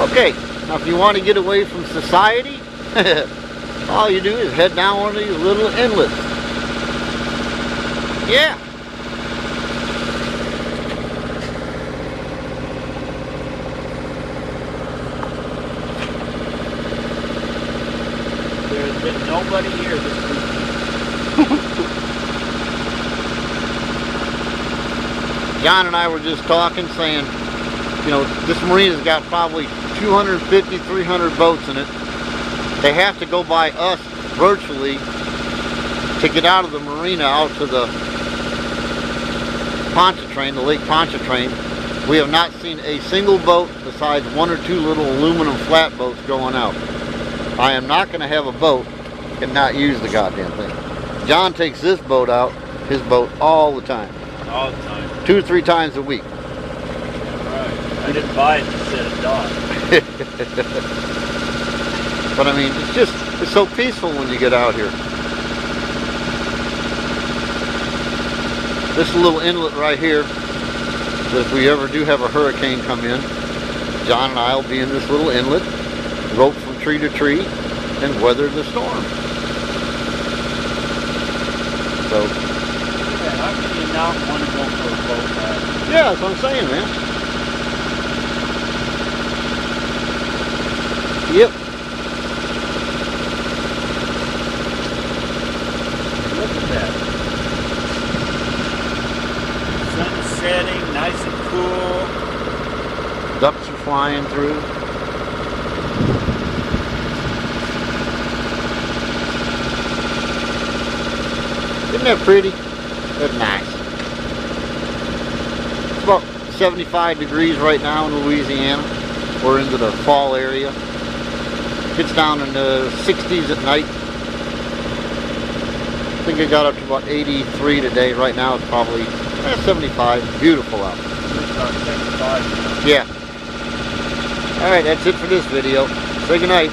Okay, now if you want to get away from society, all you do is head down one of these little inlets. Yeah. There's been nobody here this week. John and I were just talking, saying, you know, this marina's got probably 250, 300 boats in it. They have to go by us virtually to get out of the marina out to the Pontchartrain, the Lake Pontchartrain. We have not seen a single boat besides one or two little aluminum flatboats going out. I am not going to have a boat and not use the goddamn thing. John takes this boat out, his boat, all the time. All the time. 2 or 3 times a week. Right. I didn't buy it to set a dock. But I mean, it's so peaceful when you get out here. This little inlet right here, that if we ever do have a hurricane come in, John and I will be in this little inlet, rope from tree to tree, and weather the storm. So, how can you not want to go for a boat ride? yeah, that's what I'm saying, man. Yep. Look at that. Sun setting, nice and cool. Ducks are flying through. Isn't that pretty? That's nice. It's about 75 degrees right now in Louisiana. We're into the fall area. Gets down in the 60s at night. I think it got up to about 83 today. Right now it's probably 75. Beautiful out. It's about 75 now. Yeah. Alright, that's it for this video. Say goodnight.